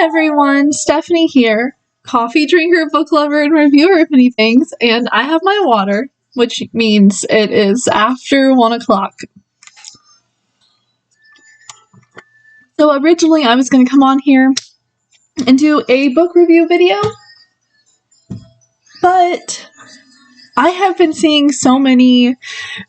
everyone, Stephanie here, coffee drinker, book lover, and reviewer of many things, and I have my water, which means it is after 1 o'clock. So originally I was going to come on here and do a book review video, but I have been seeing so many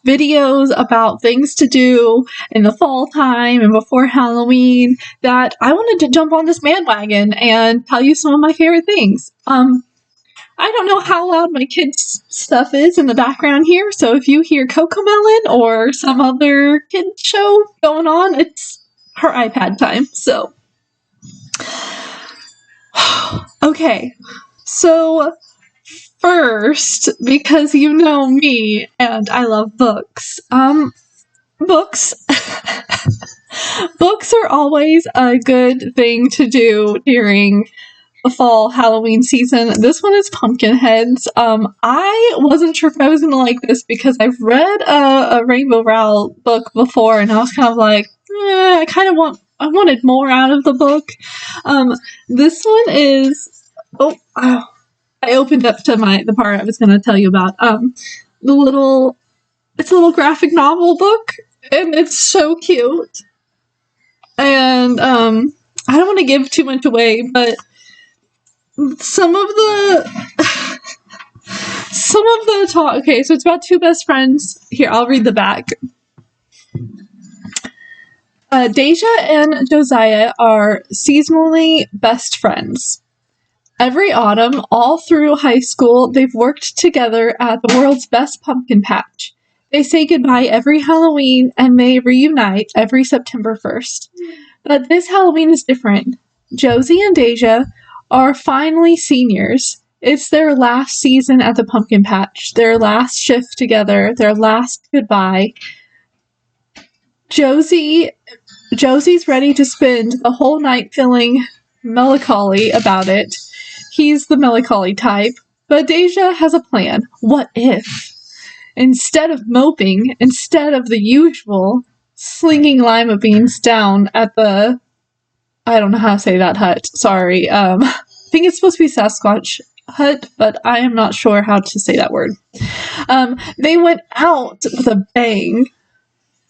videos about things to do in the fall time and before Halloween that I wanted to jump on this bandwagon and tell you some of my favorite things. I don't know how loud my kids' stuff is in the background here, so if you hear Cocomelon or some other kid show going on, it's her iPad time, so. Okay, so first, because you know me and I love books, books are always a good thing to do during the fall Halloween season. This one is Pumpkinheads. I wasn't sure if I was gonna like this because I've read a Rainbow Rowell book before and I was kind of like, I wanted more out of the book. This one is, I opened up to the part I was gonna tell you about. It's a little graphic novel book and it's so cute. And, I don't want to give too much away, but some of the talk. Okay, so it's about two best friends. Here, I'll read the back. Deja and Josiah are seasonally best friends. Every autumn, all through high school, they've worked together at the world's best pumpkin patch. They say goodbye every Halloween, and they reunite every September 1st. But this Halloween is different. Josie and Deja are finally seniors. It's their last season at the pumpkin patch, their last shift together, their last goodbye. Josie's ready to spend the whole night feeling melancholy about it. He's the melancholy type, but Deja has a plan. What if, instead of moping, instead of the usual slinging lima beans down at the, I don't know how to say that hut, sorry, I think it's supposed to be Sasquatch hut, but I am not sure how to say that word. They went out with a bang.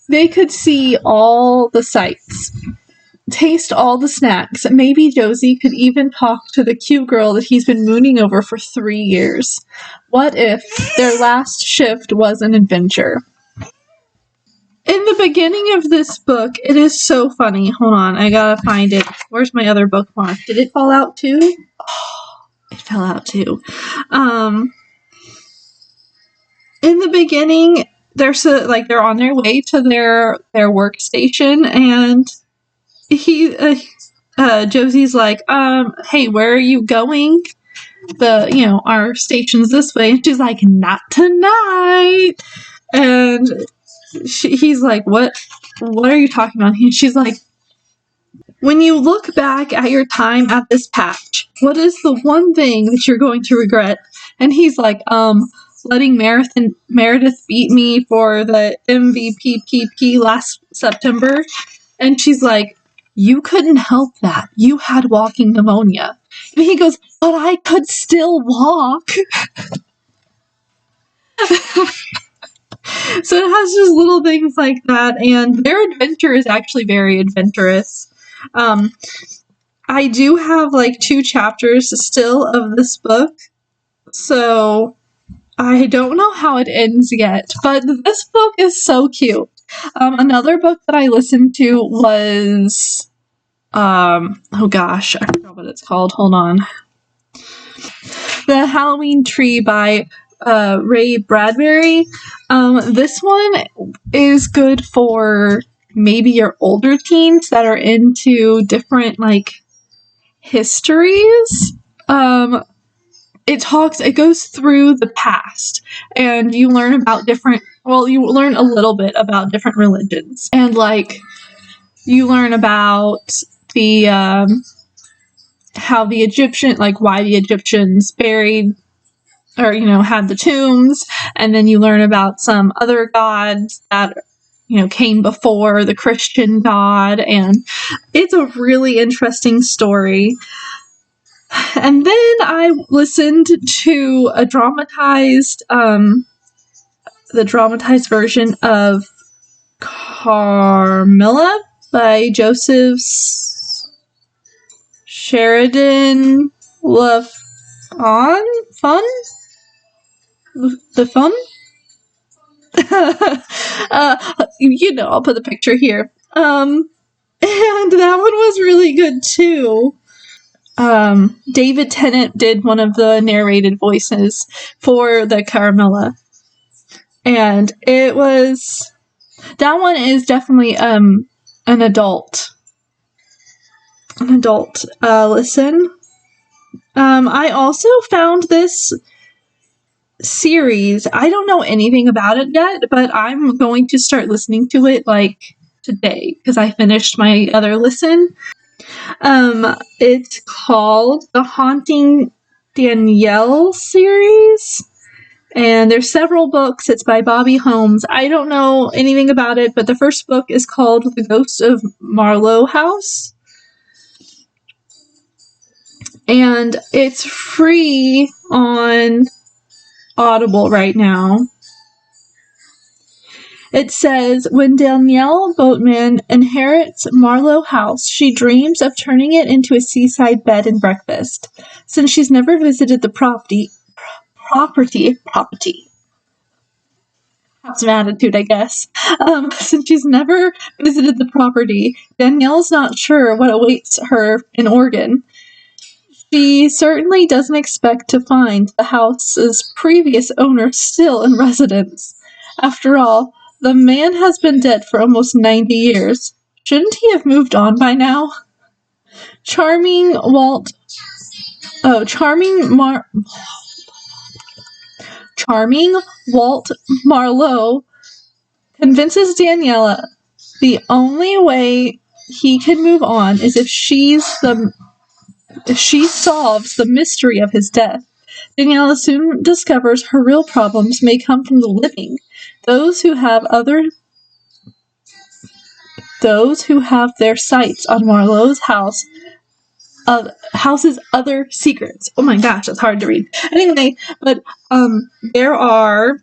They could see all the sights, taste all the snacks. Maybe Josie could even talk to the cute girl that he's been mooning over for 3 years. What if their last shift was an adventure? In the beginning of this book, it is so funny. Hold on, I gotta find it. Where's my other bookmark? Did it fall out too? Oh, it fell out too. In the beginning, they're on their way to their workstation, and Josie's like, hey, where are you going? Our station's this way. And she's like, not tonight. And he's like, what are you talking about? And she's like, when you look back at your time at this patch, what is the one thing that you're going to regret? And he's like, letting Meredith beat me for the MVPPP last September. And she's like, you couldn't help that. You had walking pneumonia. And he goes, but I could still walk. So it has just little things like that, and their adventure is actually very adventurous. I do have 2 chapters still of this book, so I don't know how it ends yet, but this book is so cute. Another book that I listened to was, oh gosh, I forgot what it's called, hold on. The Halloween Tree by Ray Bradbury. This one is good for maybe your older teens that are into different histories. It goes through the past, and you learn about you learn a little bit about different religions, and you learn about the how the Egyptian, why the Egyptians buried or had the tombs, and then you learn about some other gods that came before the Christian God, and it's a really interesting story. And then I listened to the dramatized version of Carmilla by Joseph Sheridan Fun? The Fun? I'll put the picture here. And that one was really good too. David Tennant did one of the narrated voices for the Carmilla. And that one is definitely an adult listen. I also found this series. I don't know anything about it yet, but I'm going to start listening to it today because I finished my other listen. It's called the Haunting Danielle series, and there's several books. It's by Bobby Holmes. I don't know anything about it, but the first book is called The Ghost of Marlowe House, and it's free on Audible right now. It says, when Danielle Boatman inherits Marlowe House, she dreams of turning it into a seaside bed and breakfast. Since she's never visited the property. Have some attitude, I guess. Since she's never visited the property, Danielle's not sure what awaits her in Oregon. She certainly doesn't expect to find the house's previous owner still in residence. After all, the man has been dead for almost 90 years. Shouldn't he have moved on by now? Charming Walt Marlowe convinces Daniela the only way he can move on is if she solves the mystery of his death. Daniela soon discovers her real problems may come from the living, those who have their sights on Marlowe's house's other secrets. Oh my gosh, that's hard to read. Anyway, but there are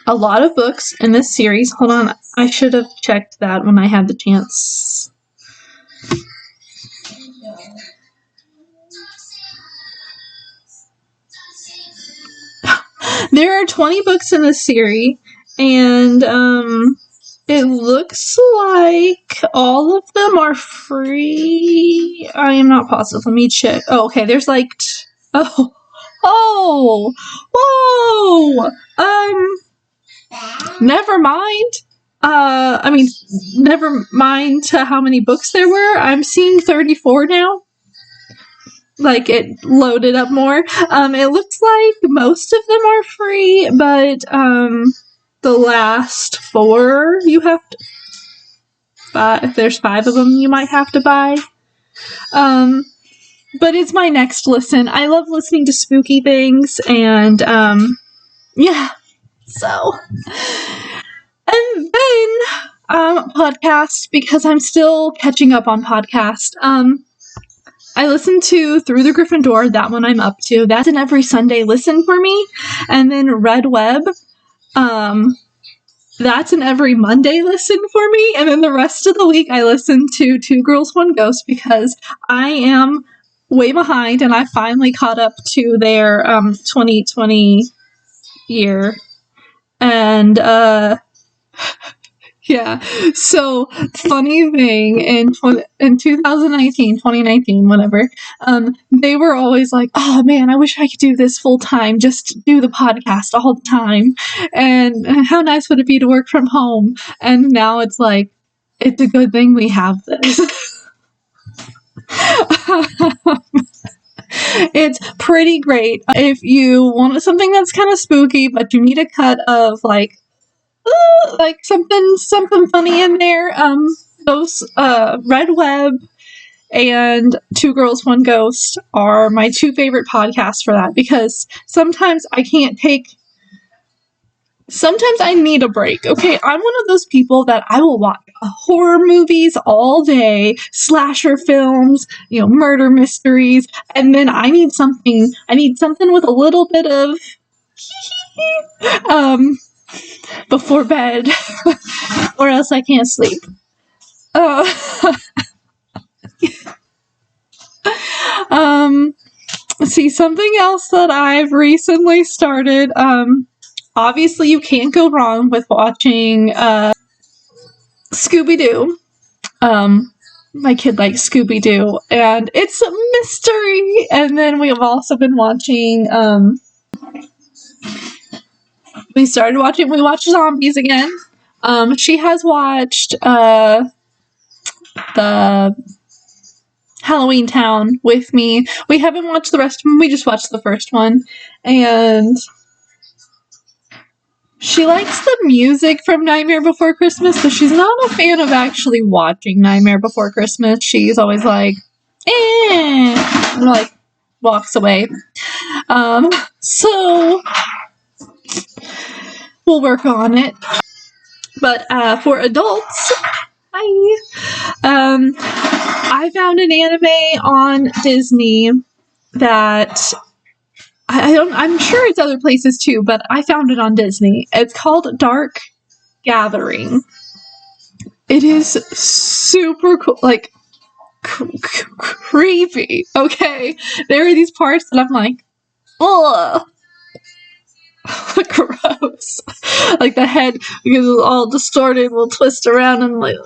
a lot of books in this series. Hold on, I should have checked that when I had the chance. There are 20 books in this series, and it looks like all of them are free. I am not positive. Let me check. Oh, okay. There's whoa. Never mind. Never mind how many books there were. I'm seeing 34 now. It loaded up more. It looks like most of them are free, but the last 4 you have to buy. If there's 5 of them, you might have to buy. But it's my next listen. I love listening to spooky things, and yeah. So, and then podcast, because I'm still catching up on podcast. I listened to Through the Griffin Door. That one I'm up to. That's an every Sunday listen for me. And then Red Web. That's an every Monday listen for me. And then the rest of the week I listen to Two Girls, One Ghost because I am way behind and I finally caught up to their 2020 year. And yeah, so funny thing, in 2019, whatever, they were always like, oh man, I wish I could do this full time, just do the podcast all the time, and how nice would it be to work from home? And now it's like, it's a good thing we have this. It's pretty great. If you want something that's kind of spooky, but you need a cut of something funny in there, those Red Web and Two Girls, One Ghost are my 2 favorite podcasts for that, because sometimes I can't take sometimes I need a break, okay? I'm one of those people that I will watch horror movies all day, slasher films, murder mysteries, and then I need something with a little bit of um before bed, or else I can't sleep. See, something else that I've recently started, obviously you can't go wrong with watching Scooby-Doo. My kid likes Scooby-Doo, and it's a mystery. And then we have also been watching, we watched Zombies again. She has watched, the Halloween Town with me. We haven't watched the rest of them, we just watched the first one. And she likes the music from Nightmare Before Christmas, but she's not a fan of actually watching Nightmare Before Christmas. She's always like, and like walks away. So we'll work on it. But for adults, I found an anime on Disney that I'm sure it's other places too, but I found it on Disney. It's called Dark Gathering. It is super cool, like creepy. Okay, there are these parts that I'm like, ugh, gross. Like the head, because it's all distorted, will twist around and like.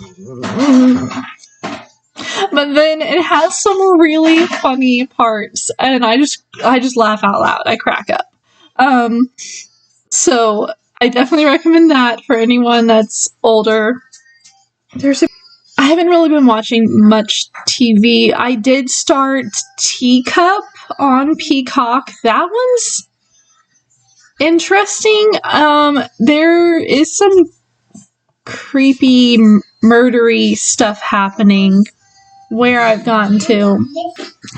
But then it has some really funny parts, and I just laugh out loud. I crack up. So I definitely recommend that for anyone that's older. I haven't really been watching much TV. I did start Teacup on Peacock. That one's interesting. There is some creepy, murdery stuff happening where I've gotten to.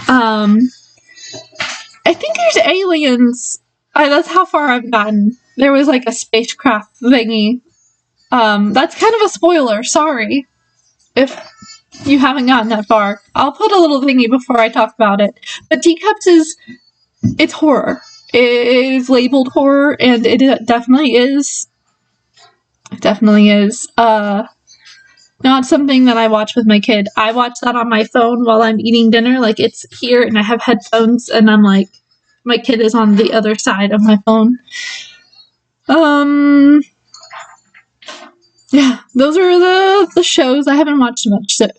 I think there's aliens. That's how far I've gotten. There was like a spacecraft thingy. That's kind of a spoiler. Sorry if you haven't gotten that far. I'll put a little thingy before I talk about it. But Teacups it's horror. It is labeled horror, and it definitely is. It definitely is. Not something that I watch with my kid. I watch that on my phone while I'm eating dinner. Like, it's here, and I have headphones, and I'm like, my kid is on the other side of my phone. Yeah, those are the shows. I haven't watched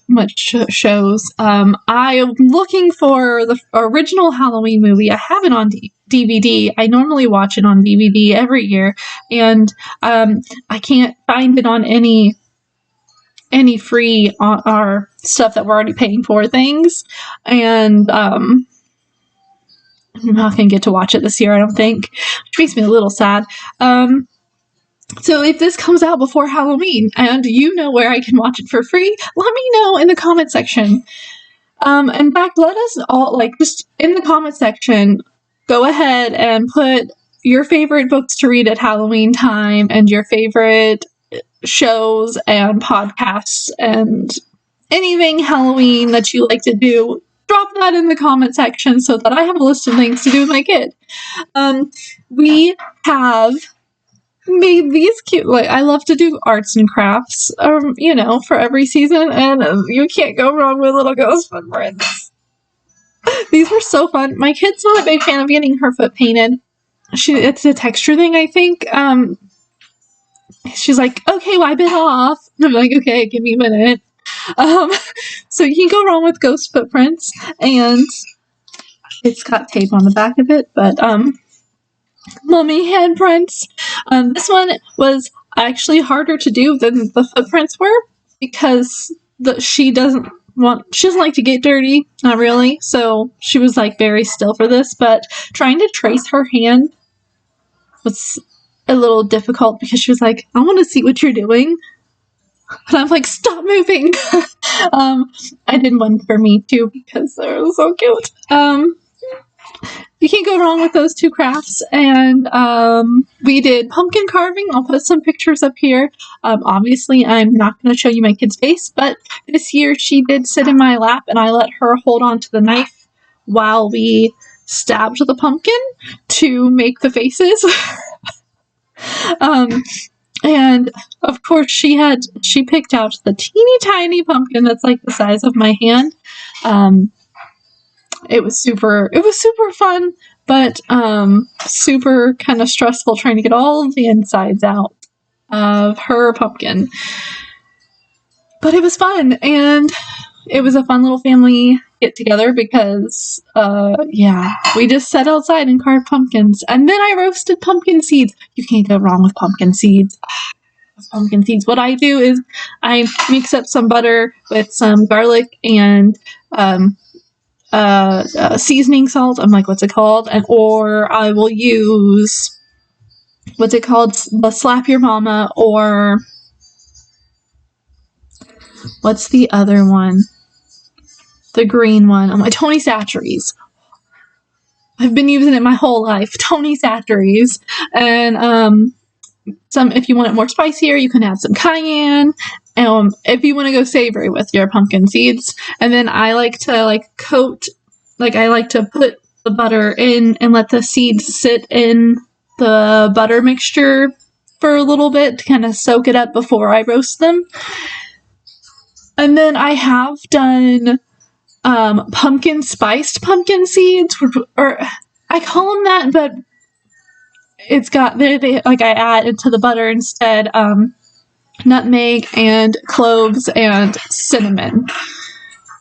much shows. I am looking for the original Halloween movie. I have it on DVD. I normally watch it on DVD every year, and I can't find it on any free on our stuff that we're already paying for things, and I'm not gonna get to watch it this year, I don't think, which makes me a little sad. So if this comes out before Halloween and you know where I can watch it for free, let me know in the comment section. In fact, let us all, just in the comment section, go ahead and put your favorite books to read at Halloween time and your favorite shows and podcasts and anything Halloween that you like to do. Drop that in the comment section so that I have a list of things to do with my kid. We have made these cute, I love to do arts and crafts, for every season, and you can't go wrong with little ghost footprints. These were so fun. My kid's not a big fan of getting her foot painted. It's a texture thing, I think. She's like, okay, wipe it off. And I'm like, okay, give me a minute. So you can go wrong with ghost footprints, and it's got tape on the back of it, but, mummy handprints. This one was actually harder to do than the footprints were, because she doesn't like to get dirty, not really, so she was very still for this, but trying to trace her hand was a little difficult because she was like, I want to see what you're doing. And I'm like, stop moving. I did one for me too because they were so cute. you can't go wrong with those two crafts. And we did pumpkin carving. I'll put some pictures up here. Obviously, I'm not going to show you my kid's face, but this year she did sit in my lap, and I let her hold on to the knife while we stabbed the pumpkin to make the faces. And of course, she picked out the teeny tiny pumpkin that's like the size of my hand. It was super fun, but super kind of stressful trying to get all of the insides out of her pumpkin. But it was fun, and it was a fun little family get together because, we just sat outside and carved pumpkins. And then I roasted pumpkin seeds. You can't go wrong with pumpkin seeds. Pumpkin seeds. What I do is I mix up some butter with some garlic and seasoning salt. I'm like, what's it called? Or I will use, what's it called? The Slap Your Mama, or what's the other one? The green one. I'm like, Tony Chachere's. I've been using it my whole life. Tony Chachere's. And some, if you want it more spicier, you can add some cayenne. If you want to go savory with your pumpkin seeds. And then I like to put the butter in and let the seeds sit in the butter mixture for a little bit to kind of soak it up before I roast them. And then I have done pumpkin spiced pumpkin seeds, or I call them that, but it's got I add into the butter instead nutmeg and cloves and cinnamon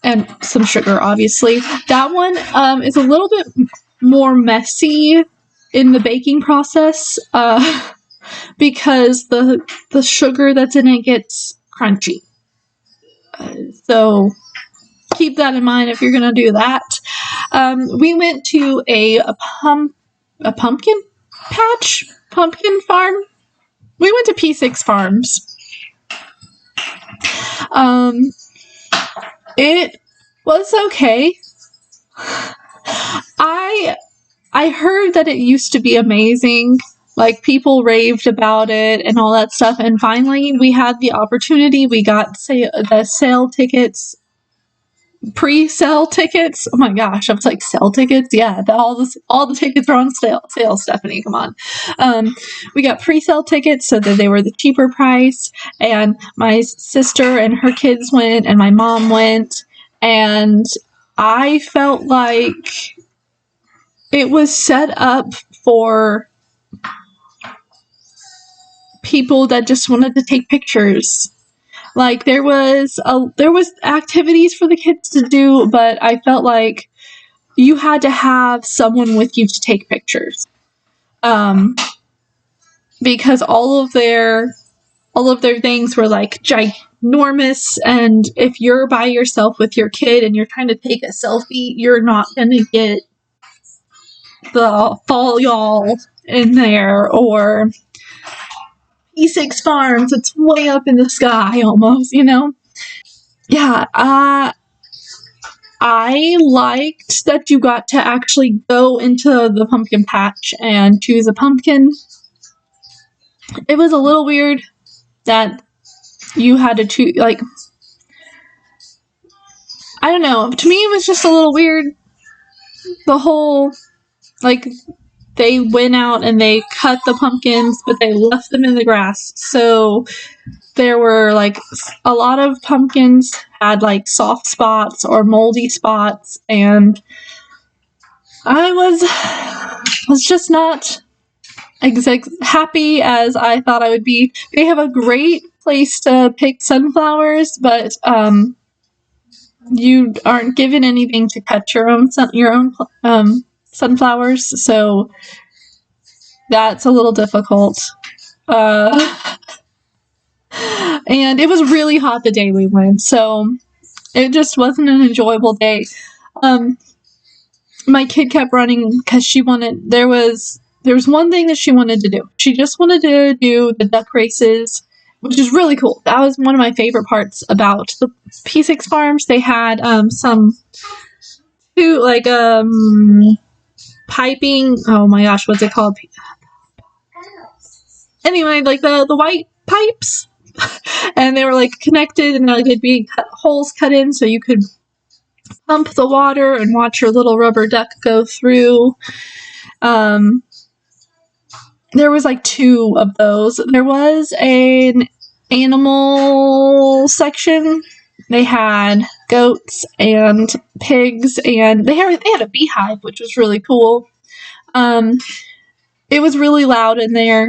and some sugar, obviously. That one is a little bit more messy in the baking process because the sugar that's in it gets crunchy. So keep that in mind if you're going to do that. We went to a pumpkin farm. We went to P6 Farms. It was okay. I heard that it used to be amazing. Like, people raved about it and all that stuff. And finally, we had the opportunity. We got the sale tickets, pre-sale tickets. Oh my gosh, I was like, sale tickets? Yeah, all the tickets are on sale, Stephanie, come on. We got pre-sale tickets so that they were the cheaper price, and my sister and her kids went, and my mom went, and I felt like it was set up for people that just wanted to take pictures. Like, there was activities for the kids to do, but I felt like you had to have someone with you to take pictures. Because all of their things were like ginormous, and if you're by yourself with your kid and you're trying to take a selfie, you're not gonna get the fall y'all in there, or P6 Farms, it's way up in the sky almost, Yeah, I liked that you got to actually go into the pumpkin patch and choose a pumpkin. It was a little weird that you had to choose, I don't know, to me it was just a little weird, the whole, they went out and they cut the pumpkins, but they left them in the grass. So there were a lot of pumpkins had soft spots or moldy spots, and I was just not happy as I thought I would be. They have a great place to pick sunflowers, but you aren't given anything to cut your own sunflowers, so that's a little difficult. And it was really hot the day we went, so it just wasn't an enjoyable day. My kid kept running because there was one thing that she wanted to do. She just wanted to do the duck races, which is really cool. That was one of my favorite parts about the P6 Farms. They had piping. Oh my gosh, what's it called? Anyway, like the white pipes, and they were like connected, and like they'd be holes cut in so you could pump the water and watch your little rubber duck go through. There was like 2 of those. There was an animal section. They had goats and pigs, and they had a beehive, which was really cool. It was really loud in there,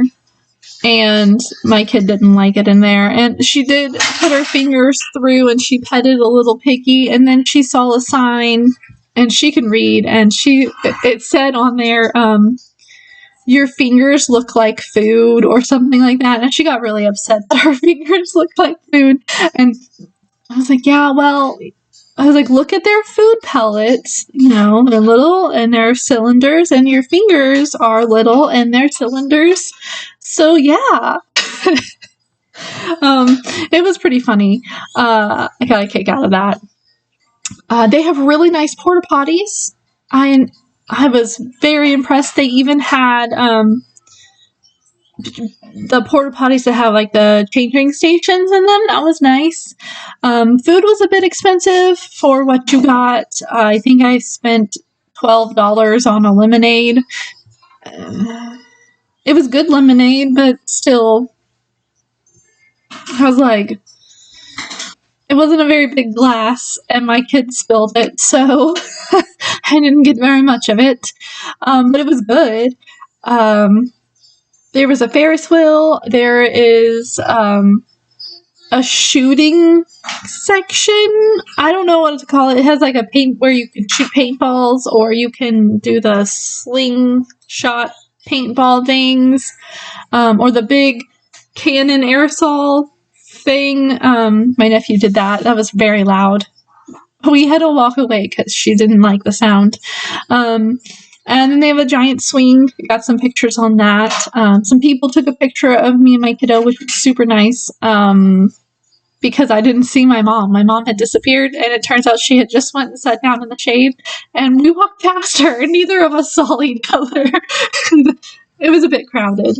and my kid didn't like it in there. And she did put her fingers through, and she petted a little piggy, and then she saw a sign, and she can read, and it said on there, your fingers look like food or something like that. And she got really upset that her fingers looked like food. And I was like, yeah, well, I was like, look at their food pellets. You know, they're little and they're cylinders, and your fingers are little and they're cylinders. So yeah. It was pretty funny. I got a kick out of that. They have really nice porta potties. I was very impressed. They even had the porta potties that have like the changing stations in them. That was nice. Food was a bit expensive for what you got. I think I spent $12 on a lemonade. It was good lemonade, but still, I was like, it wasn't a very big glass, and my kid spilled it, so I didn't get very much of it. But it was good. There was a Ferris wheel. There is a shooting section. I don't know what to call it. It has like a paint where you can shoot paintballs, or you can do the slingshot paintball things, or the big cannon aerosol thing. My nephew did that. That was very loud. We had to walk away because she didn't like the sound. And then they have a giant swing. Got some pictures on that. Some people took a picture of me and my kiddo, which was super nice. Because I didn't see my mom. My mom had disappeared, and it turns out she had just went and sat down in the shade, and we walked past her, and neither of us saw each other. It was a bit crowded.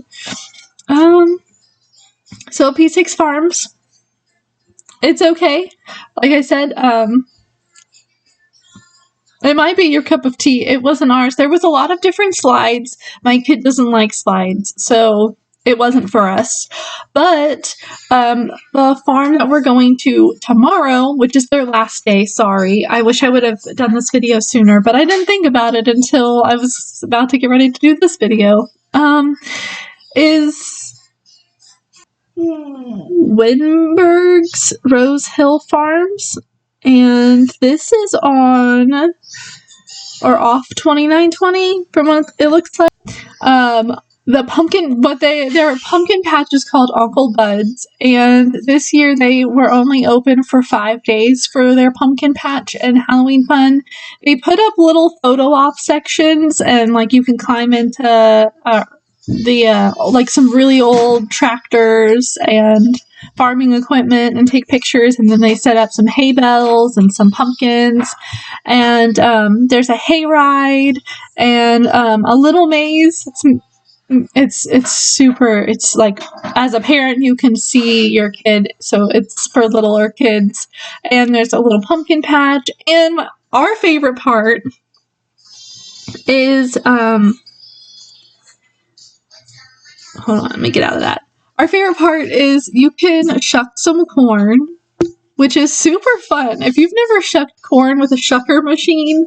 So P6 Farms, it's okay. Like I said, it might be your cup of tea. It wasn't ours. There was a lot of different slides. My kid doesn't like slides, so it wasn't for us. But the farm that we're going to tomorrow, which is their last day, sorry. I wish I would have done this video sooner, but I didn't think about it until I was about to get ready to do this video, is Winberg's Rose Hill Farms. And this is on or off 2920 from what it looks like. The pumpkin, but their pumpkin patch is called Uncle Bud's, and this year they were only open for 5 days for their pumpkin patch and Halloween fun. They put up little photo op sections, and like you can climb into like some really old tractors and farming equipment and take pictures, and then they set up some hay bales and some pumpkins, and there's a hayride and a little maze. It's super. It's like, as a parent, you can see your kid, so it's for littler kids. And there's a little pumpkin patch. And our favorite part is hold on, let me get out of that. Our favorite part is you can shuck some corn, which is super fun. If you've never shucked corn with a shucker machine,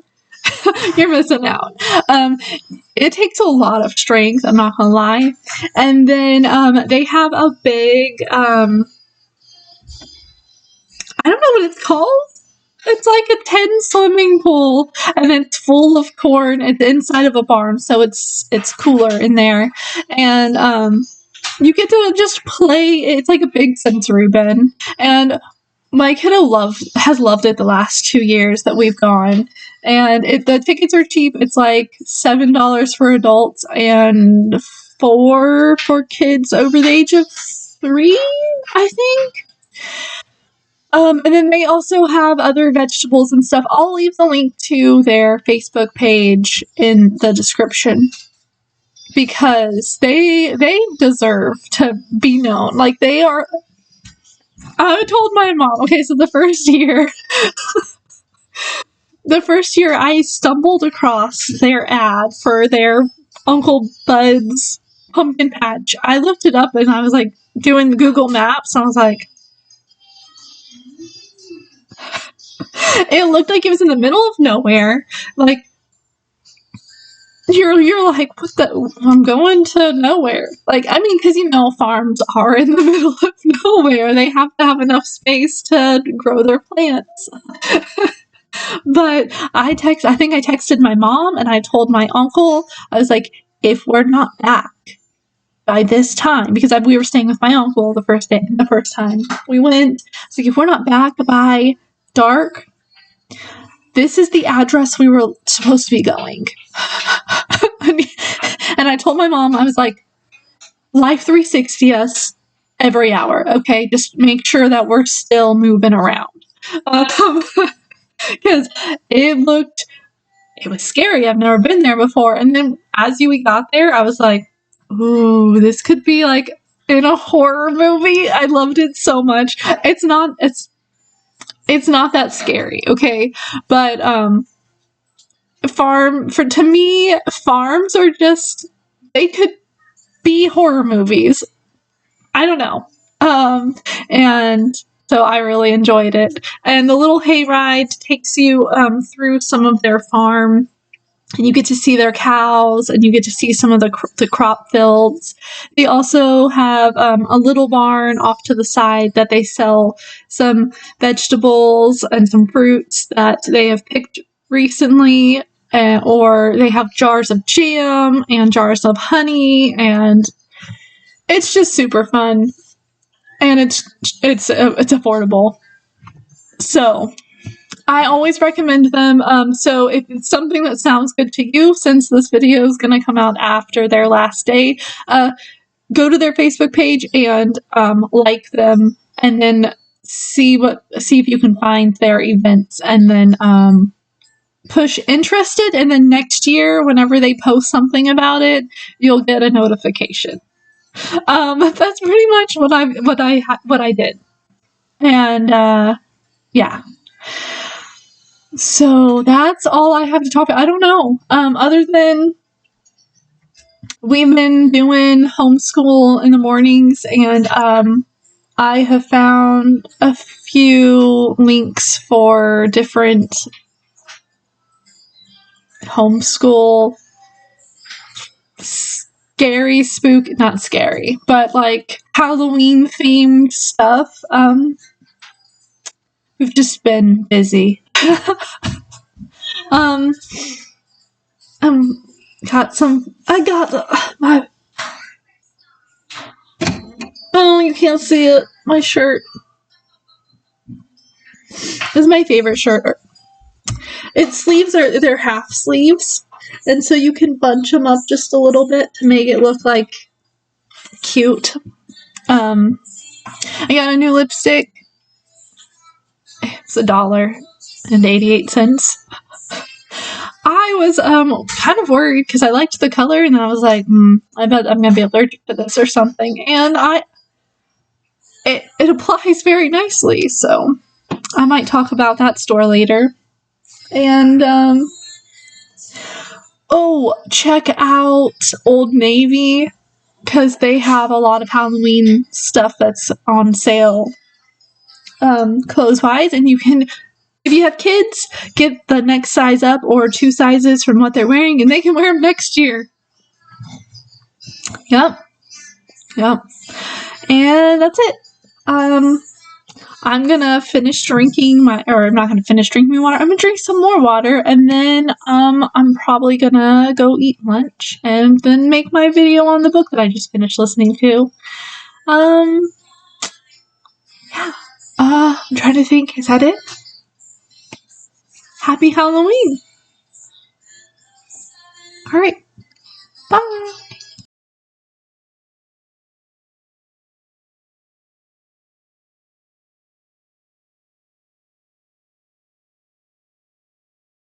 you're missing out. It takes a lot of strength, I'm not gonna lie. And then they have a big, I don't know what it's called. It's like a 10 swimming pool, and it's full of corn. It's inside of a barn, so it's cooler in there. And you get to just play. It's like a big sensory bin. And my kiddo has loved it the last 2 years that we've gone. And the tickets are cheap. It's like $7 for adults and $4 for kids over the age of 3, I think. And then they also have other vegetables and stuff. I'll leave the link to their Facebook page in the description because they deserve to be known. Like, they are. I told my mom, okay, so the first year I stumbled across their ad for their Uncle Bud's pumpkin patch. I looked it up and I was like doing Google Maps and I was like, it looked like it was in the middle of nowhere. Like, you're like, what the? I'm going to nowhere. Like, I mean, because farms are in the middle of nowhere. They have to have enough space to grow their plants. But I think I texted my mom and I told my uncle, I was like, if we're not back by this time, because we were staying with my uncle the first time we went. It's like, if we're not back by dark, this is the address we were supposed to be going. And I told my mom, I was like, Life 360 us every hour, okay? Just make sure that we're still moving around. Because it was scary. I've never been there before. And then as we got there, I was like, ooh, this could be like in a horror movie. I loved it so much. It's not that scary, okay? But to me, farms are just, they could be horror movies. I don't know. And so I really enjoyed it. And the little hayride takes you through some of their farm, and you get to see their cows, and you get to see some of the crop fields. They also have a little barn off to the side that they sell some vegetables and some fruits that they have picked recently, or they have jars of jam and jars of honey, and it's just super fun. And it's affordable. So I always recommend them. So if it's something that sounds good to you, since this video is going to come out after their last day, go to their Facebook page and like them, and then see if you can find their events, and then push interested, and then next year, whenever they post something about it, you'll get a notification. That's pretty much what I did. And yeah. So that's all I have to talk about. I don't know. Other than we've been doing homeschool in the mornings, and I have found a few links for different homeschool not scary, but like Halloween themed stuff. We've just been busy. I got my. Oh, you can't see it. My shirt. This is my favorite shirt. Its sleeves they're half sleeves, and so you can bunch them up just a little bit to make it look like cute. I got a new lipstick. It's $1.88. I was kind of worried because I liked the color, and I was like, I bet I'm gonna be allergic to this or something. And it applies very nicely, so I might talk about that store later. And check out Old Navy, because they have a lot of Halloween stuff that's on sale, clothes-wise, and you can, if you have kids, get the next size up or 2 sizes from what they're wearing, and they can wear them next year. Yep. And that's it. I'm gonna finish drinking I'm not gonna finish drinking water. I'm gonna drink some more water, and then I'm probably gonna go eat lunch and then make my video on the book that I just finished listening to. Yeah. I'm trying to think. Is that it? Happy Halloween. All right. Bye.